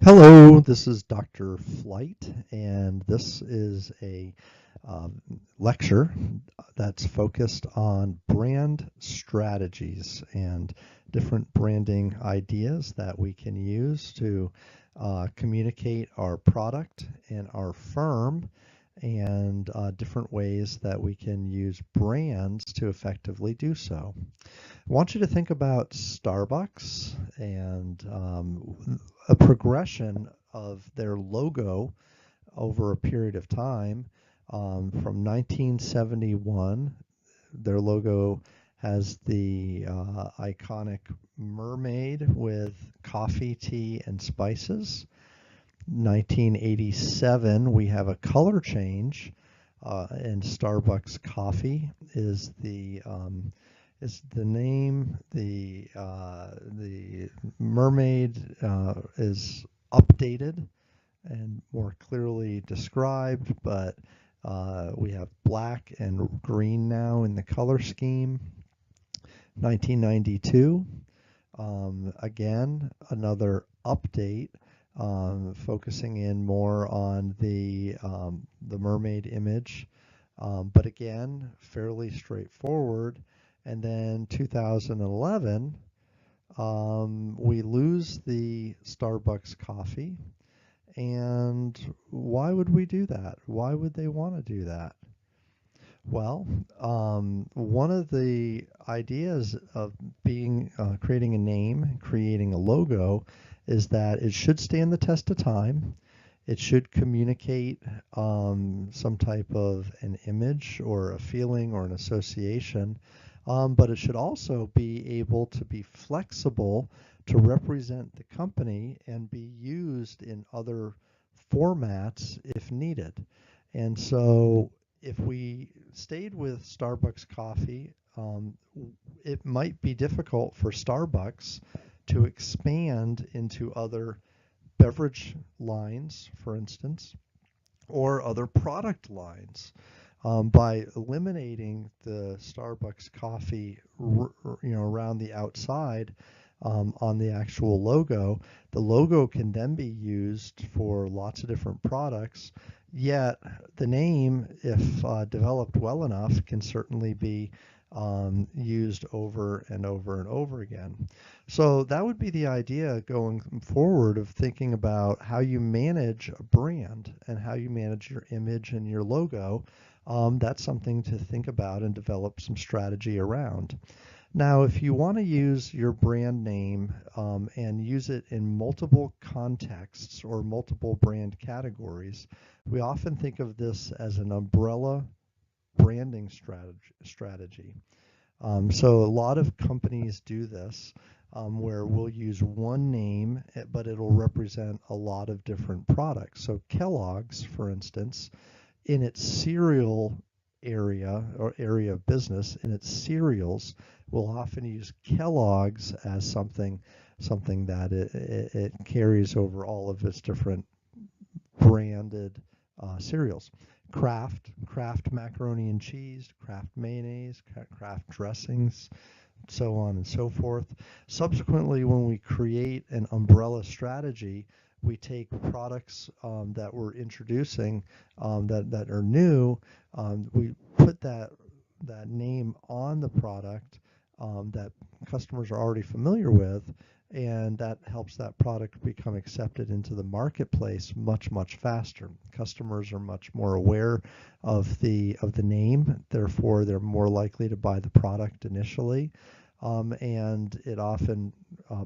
Hello, this is Dr. Flight, and this is a lecture that's focused on brand strategies and different branding ideas that we can use to communicate our product and our firm, and different ways that we can use brands to effectively do so. I want you to think about Starbucks and a progression of their logo over a period of time. From 1971, their logo has the iconic mermaid with coffee, tea, and spices. 1987, we have a color change, and Starbucks coffee is the name. The mermaid is updated and more clearly described, but we have black and green now in the color scheme. 1992, again, another update, focusing in more on the mermaid image, but again, fairly straightforward. And then 2011, we lose the Starbucks coffee. And why would we do that? Why would they want to do that? Well, one of the ideas of creating a name, creating a logo, is that it should stand the test of time. It should communicate some type of an image or a feeling or an association, but it should also be able to be flexible to represent the company and be used in other formats if needed. And so if we stayed with Starbucks coffee, it might be difficult for Starbucks to expand into other beverage lines, for instance, or other product lines. By eliminating the Starbucks coffee, around the outside, on the actual logo, the logo can then be used for lots of different products. Yet the name, if developed well enough, can certainly be used over and over and over again. So that would be the idea going forward, of thinking about how you manage a brand and how you manage your image and your logo. That's something to think about and develop some strategy around. Now, if you want to use your brand name and use it in multiple contexts or multiple brand categories, we often think of this as an umbrella branding strategy. So a lot of companies do this, where we'll use one name, but it'll represent a lot of different products. So Kellogg's, for instance, in its cereal area or area of business, in its cereals, will often use Kellogg's as something that it carries over all of its different branded cereals. Kraft macaroni and cheese, Kraft mayonnaise, Kraft dressings, so on and so forth. Subsequently, when we create an umbrella strategy, we take products that we're introducing, that are new. We put that name on the product that customers are already familiar with, and that helps that product become accepted into the marketplace much faster. Customers are much more aware of the name, therefore they're more likely to buy the product initially, and it often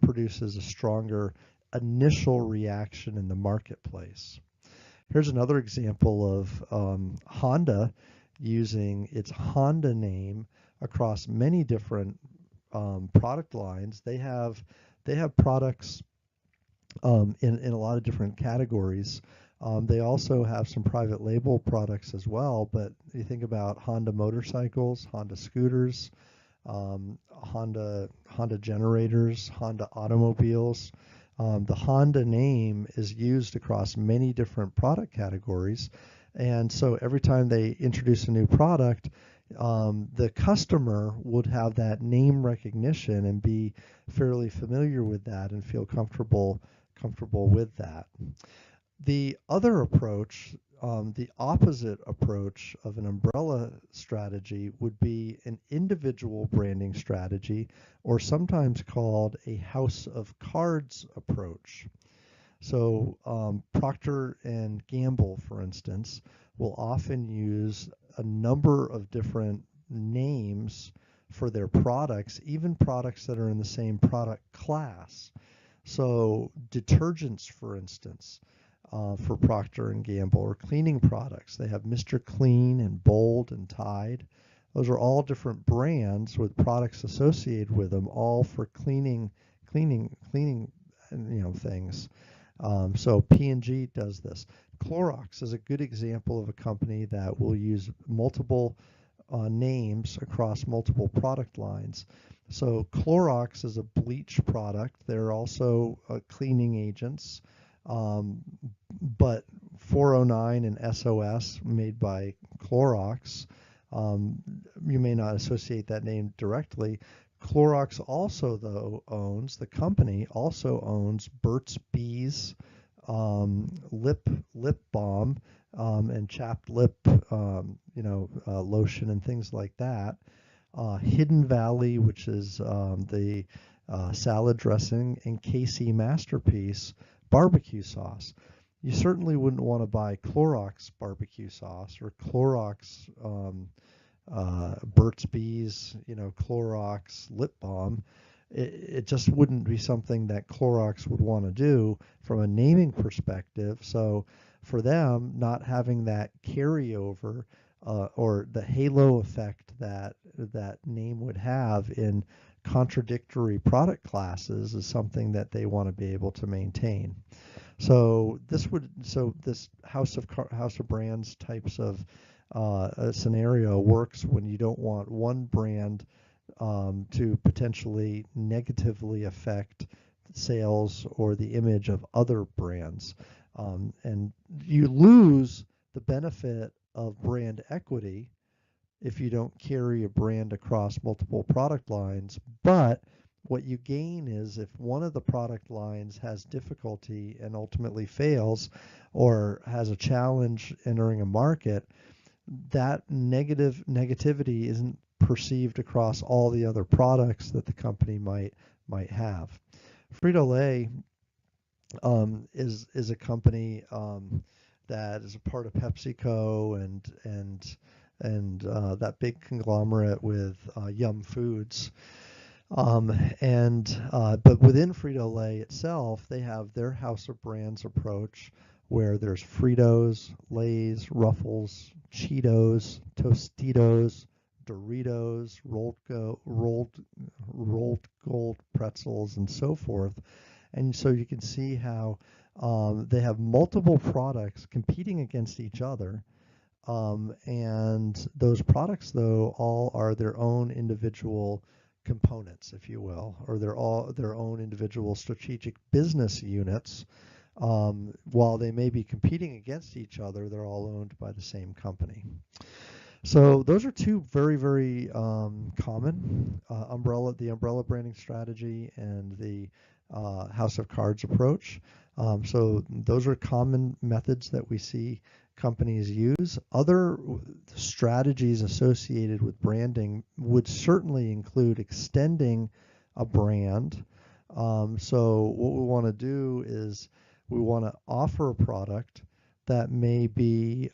produces a stronger initial reaction in the marketplace. Here's another example of Honda using its Honda name across many different product lines. They have products in a lot of different categories. They also have some private label products as well, but you think about Honda motorcycles, Honda scooters, Honda generators, Honda automobiles. The Honda name is used across many different product categories, and so every time they introduce a new product, the customer would have that name recognition and be fairly familiar with that and feel comfortable comfortable with that. The other approach, the opposite approach of an umbrella strategy would be an individual branding strategy, or sometimes called a house of cards approach. So Procter and Gamble, for instance, will often use a number of different names for their products, even products that are in the same product class. So detergents, for instance, for Procter and Gamble, or cleaning products, they have Mr. Clean and Bold and Tide. Those are all different brands with products associated with them, all for cleaning, things. So P&G does this. Clorox is a good example of a company that will use multiple names across multiple product lines. So Clorox is a bleach product. They're also cleaning agents. But 409 and SOS, made by Clorox, you may not associate that name directly. Clorox also, though, the company also owns Burt's Bees lip balm and chapped lip, lotion and things like that. Hidden Valley, which is the salad dressing, and KC Masterpiece barbecue sauce. You certainly wouldn't want to buy Clorox barbecue sauce or Clorox Burt's Bees, Clorox lip balm. It just wouldn't be something that Clorox would want to do from a naming perspective. So for them, not having that carryover or the halo effect that name would have in contradictory product classes is something that they want to be able to maintain. So this house of brands types of a scenario works when you don't want one brand to potentially negatively affect sales or the image of other brands. And you lose the benefit of brand equity if you don't carry a brand across multiple product lines. But what you gain is if one of the product lines has difficulty and ultimately fails or has a challenge entering a market, that negativity isn't perceived across all the other products that the company might have. Frito-Lay is a company that is a part of PepsiCo and that big conglomerate with Yum Foods. But within Frito-Lay itself, they have their house of brands approach, where there's Fritos, Lay's, Ruffles, Cheetos, Tostitos, Doritos, rolled gold pretzels, and so forth. And so you can see how they have multiple products competing against each other. And those products, though, all are their own individual components, if you will, or they're all their own individual strategic business units. While they may be competing against each other, they're all owned by the same company. So those are two very, very common the umbrella branding strategy and the house of cards approach. So those are common methods that we see companies use. Other strategies associated with branding would certainly include extending a brand. So what we want to do is we want to offer a product that may be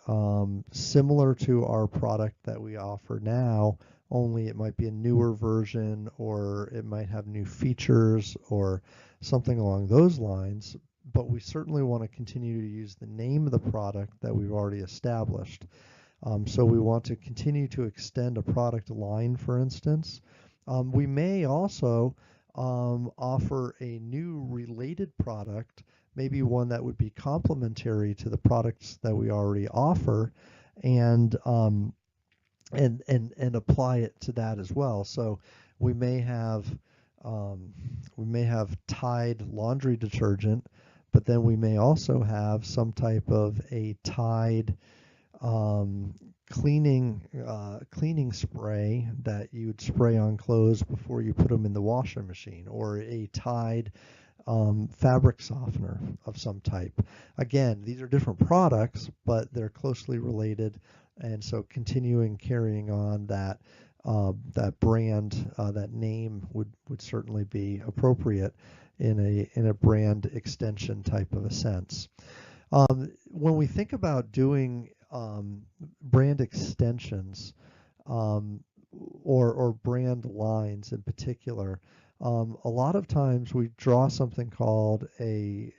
similar to our product that we offer now, only it might be a newer version, or it might have new features or something along those lines. But we certainly want to continue to use the name of the product that we've already established. So we want to continue to extend a product line, for instance. We may also offer a new related product, maybe one that would be complementary to the products that we already offer, and apply it to that as well. So we may have Tide laundry detergent, but then we may also have some type of a Tide cleaning spray that you'd spray on clothes before you put them in the washing machine, or a Tide fabric softener of some type. Again, these are different products, but they're closely related, and so continuing carrying on that brand, that name would certainly be appropriate in a brand extension type of a sense. When we think about doing brand extensions, or brand lines in particular, a lot of times we draw something called a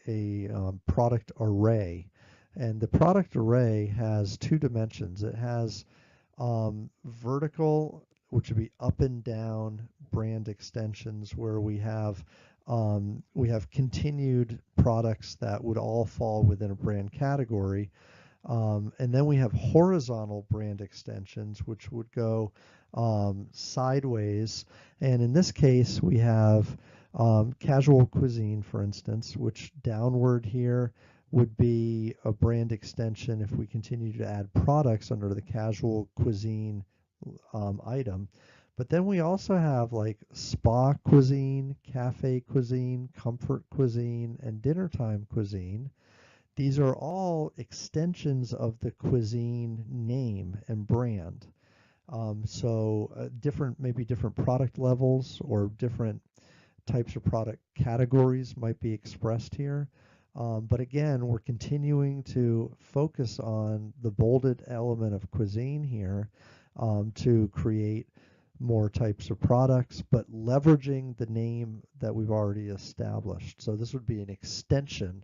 product array, and the product array has two dimensions. It has vertical, which would be up and down brand extensions, where we have continued products that would all fall within a brand category. And then we have horizontal brand extensions, which would go sideways. And in this case, we have casual cuisine, for instance, which downward here would be a brand extension if we continue to add products under the casual cuisine item. But then we also have like spa cuisine, cafe cuisine, comfort cuisine, and dinner time cuisine. These are all extensions of the cuisine name and brand. Maybe different product levels or different types of product categories might be expressed here. But again, we're continuing to focus on the bolded element of cuisine here to create more types of products, but leveraging the name that we've already established. So this would be an extension,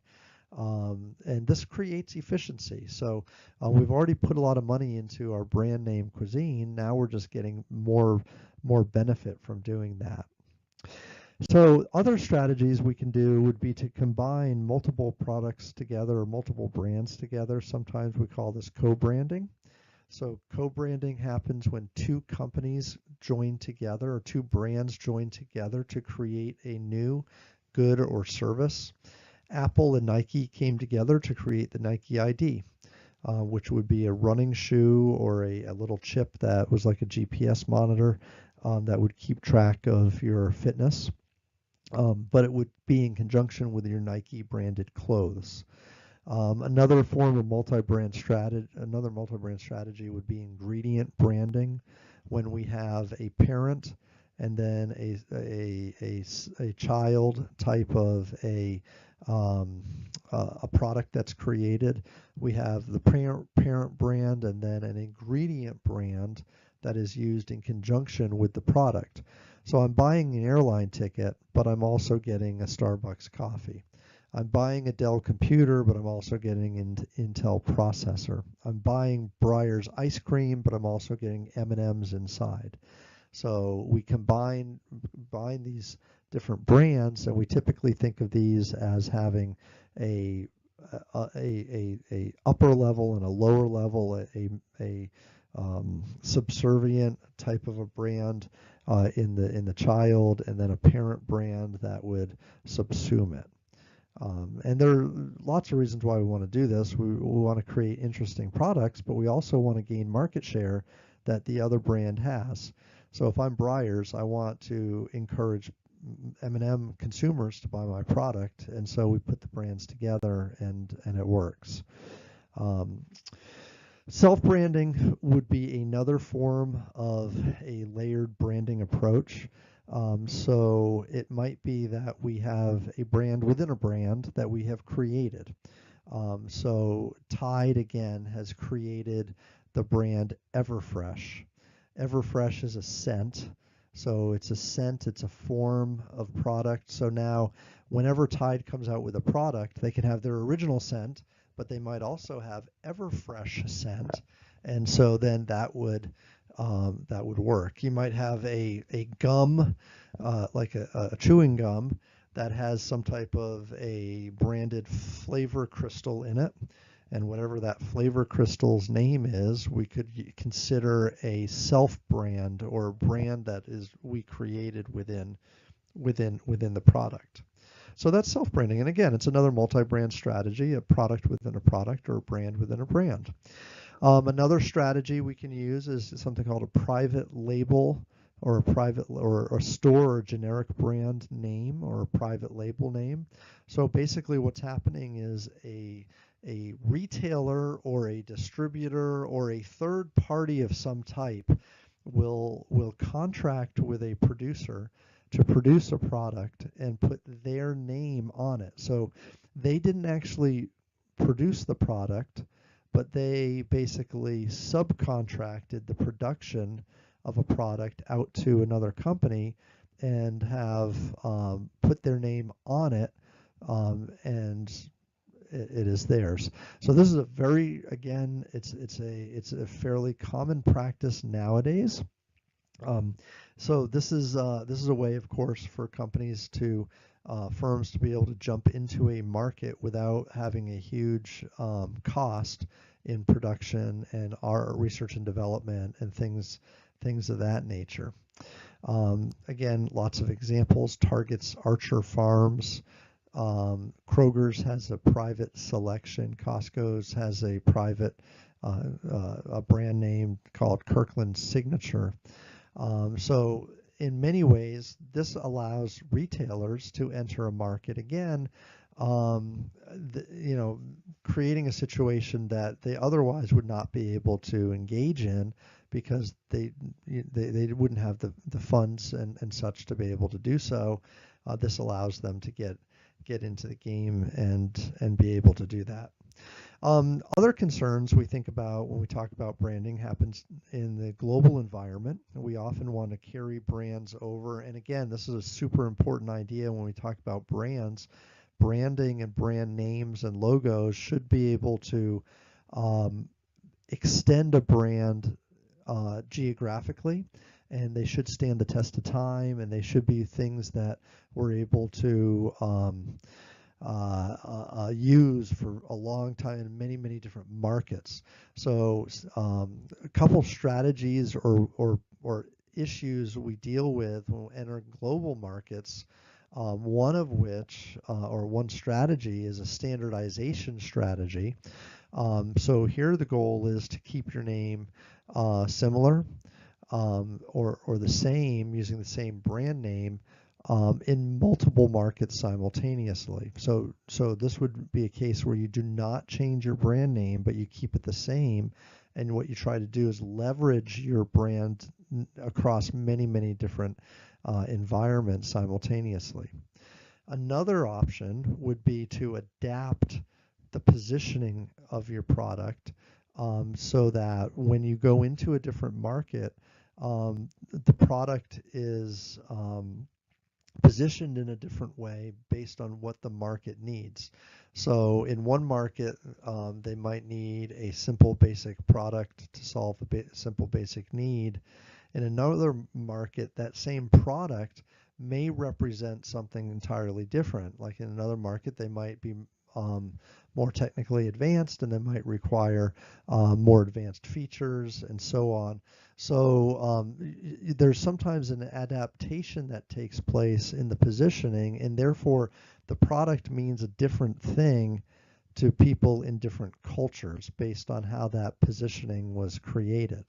and this creates efficiency. So we've already put a lot of money into our brand name cuisine. Now we're just getting more benefit from doing that. So other strategies we can do would be to combine multiple products together or multiple brands together. Sometimes we call this co-branding. So co-branding happens when two companies join together or two brands join together to create a new good or service. Apple and Nike came together to create the Nike ID, which would be a running shoe or a little chip that was like a GPS monitor that would keep track of your fitness. But it would be in conjunction with your Nike branded clothes. Another multi-brand strategy would be ingredient branding, when we have a parent and then a child type of a product that's created. We have the parent brand and then an ingredient brand that is used in conjunction with the product. So I'm buying an airline ticket, but I'm also getting a Starbucks coffee. I'm buying a Dell computer, but I'm also getting an Intel processor. I'm buying Breyer's ice cream, but I'm also getting M&Ms inside. So we combine these different brands, and we typically think of these as having a upper level and a lower level, a subservient type of a brand in the child, and then a parent brand that would subsume it. And there are lots of reasons why we want to do this. We want to create interesting products, but we also want to gain market share that the other brand has. So if I'm Breyers, I want to encourage M&M consumers to buy my product, and so we put the brands together, and it works. Self-branding would be another form of a layered branding approach. So it might be that we have a brand within a brand that we have created. So Tide, again, has created the brand Everfresh. Everfresh is a scent. So it's a scent, it's a form of product. So now whenever Tide comes out with a product, they can have their original scent, but they might also have Everfresh scent. And so then that would work. You might have a gum, like a chewing gum, that has some type of a branded flavor crystal in it. And whatever that flavor crystal's name is, we could consider a self-brand or a brand that we created within the product. So that's self-branding. And again, it's another multi-brand strategy, a product within a product or a brand within a brand. Another strategy we can use is something called a private label or a private or a store or generic brand name or a private label name. So basically what's happening is a retailer or a distributor or a third party of some type will contract with a producer to produce a product and put their name on it. So they didn't actually produce the product, but they basically subcontracted the production of a product out to another company and have put their name on it, and it is theirs. So this is a very, again, it's a fairly common practice nowadays. Um, so this is a way, of course, for companies to firms to be able to jump into a market without having a huge cost in production and our research and development and things of that nature. Again, lots of examples. Target's Archer Farms. Kroger's has a private selection. Costco's has a private a brand name called Kirkland Signature. So in many ways, this allows retailers to enter a market again, creating a situation that they otherwise would not be able to engage in because they wouldn't have the funds and such to be able to do so. This allows them to get into the game and be able to do that. Other concerns we think about when we talk about branding happens in the global environment. We often want to carry brands over. And again, this is a super important idea when we talk about brands. Branding and brand names and logos should be able to extend a brand geographically, and they should stand the test of time, and they should be things that we're able to use for a long time in many different markets. So a couple strategies or issues we deal with when we enter global markets, one of which or one strategy is a standardization strategy. So here the goal is to keep your name similar or the same, using the same brand name in multiple markets simultaneously. So this would be a case where you do not change your brand name, but you keep it the same. And what you try to do is leverage your brand across many different environments simultaneously. Another option would be to adapt the positioning of your product so that when you go into a different market, the product is positioned in a different way based on what the market needs. So in one market, they might need a simple basic product to solve a simple basic need. In another market, that same product may represent something entirely different. Like in another market, they might be more technically advanced, and they might require more advanced features and so on. So there's sometimes an adaptation that takes place in the positioning, and therefore the product means a different thing to people in different cultures based on how that positioning was created.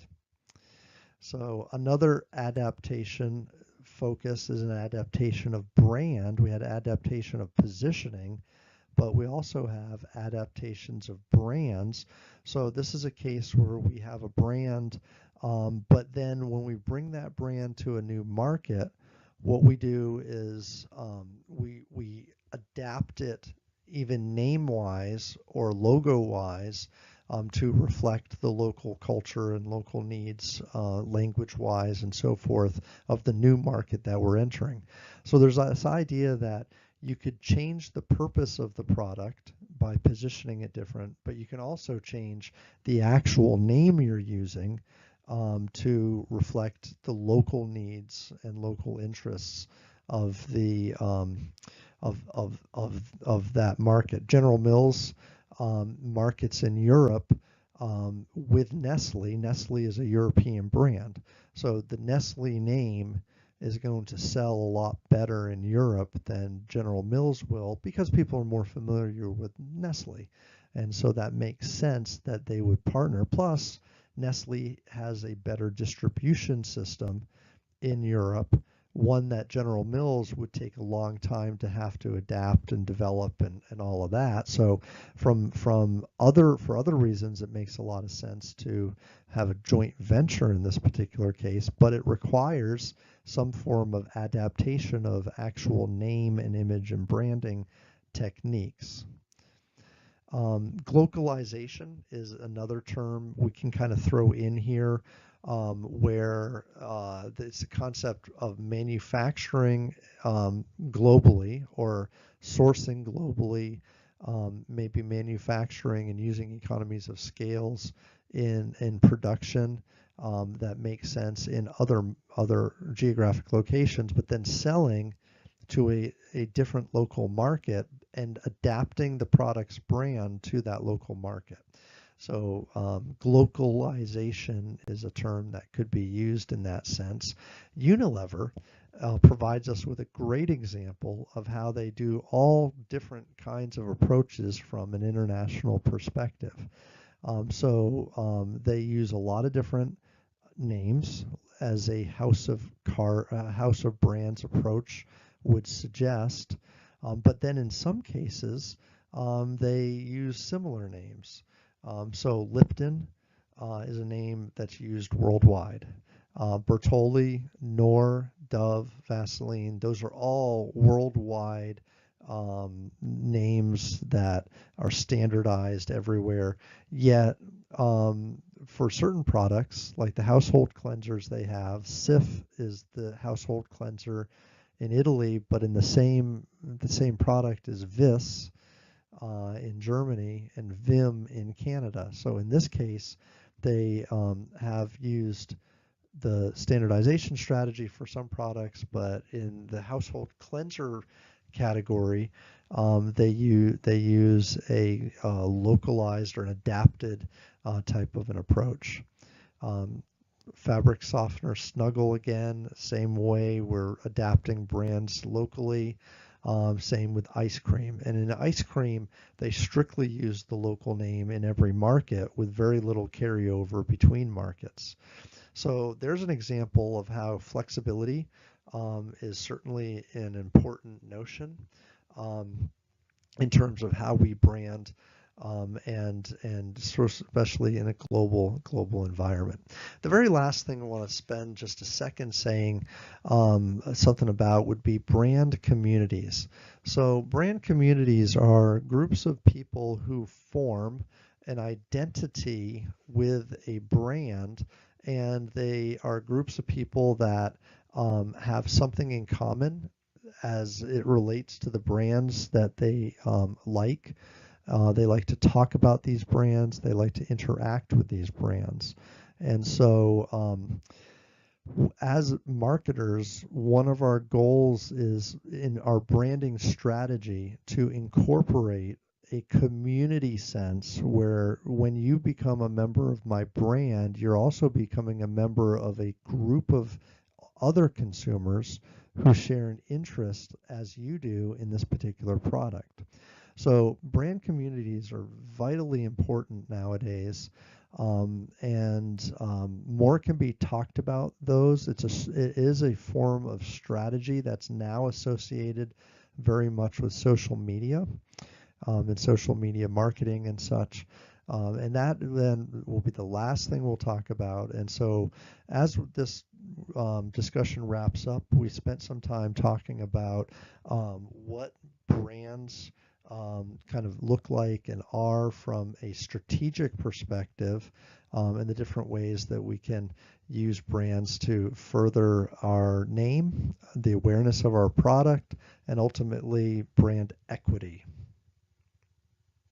So another adaptation focus is an adaptation of brand. We had adaptation of positioning, but we also have adaptations of brands. So this is a case where we have a brand, but then when we bring that brand to a new market, what we do is we adapt it even name-wise or logo-wise to reflect the local culture and local needs, language-wise and so forth, of the new market that we're entering. So there's this idea that you could change the purpose of the product by positioning it different, but you can also change the actual name you're using to reflect the local needs and local interests of the of that market. General Mills markets in Europe with Nestle. Nestle is a European brand, so the Nestle name is going to sell a lot better in Europe than General Mills will because people are more familiar with Nestle. And so that makes sense that they would partner. Plus, Nestle has a better distribution system in Europe, one that General Mills would take a long time to have to adapt and develop and all of that. So for other reasons, it makes a lot of sense to have a joint venture in this particular case, but it requires some form of adaptation of actual name and image and branding techniques. Glocalization is another term we can kind of throw in here, where it's a concept of manufacturing globally or sourcing globally, maybe manufacturing and using economies of scales in production that makes sense in other geographic locations, but then selling to a different local market and adapting the product's brand to that local market. So glocalization is a term that could be used in that sense. Unilever provides us with a great example of how they do all different kinds of approaches from an international perspective. They use a lot of different names as a house of brands approach would suggest, but then in some cases they use similar names. So Lipton is a name that's used worldwide. Bertolli, Knorr, Dove, Vaseline, those are all worldwide names that are standardized everywhere. Yet for certain products, like the household cleansers they have, Cif is the household cleanser in Italy, but in the same product is Vis in Germany and Vim in Canada. So in this case, they have used the standardization strategy for some products, but in the household cleanser category, they use a localized or an adapted type of an approach. Fabric softener Snuggle, again, same way, we're adapting brands locally. Same with ice cream. And in ice cream, they strictly use the local name in every market with very little carryover between markets. So there's an example of how flexibility is certainly an important notion in terms of how we brand and especially in a global environment. The very last thing I want to spend just a second saying something about would be brand communities. So brand communities are groups of people who form an identity with a brand, and they are groups of people that have something in common as it relates to the brands that they like. They like to talk about these brands. They like to interact with these brands. And so as marketers, one of our goals is in our branding strategy to incorporate a community sense where when you become a member of my brand, you're also becoming a member of a group of other consumers who share an interest as you do in this particular product. So brand communities are vitally important nowadays, and more can be talked about those. It is a form of strategy that's now associated very much with social media and social media marketing and such. And that then will be the last thing we'll talk about. And so as this discussion wraps up, we spent some time talking about what brands kind of look like and are from a strategic perspective, and the different ways that we can use brands to further our name, the awareness of our product, and ultimately brand equity.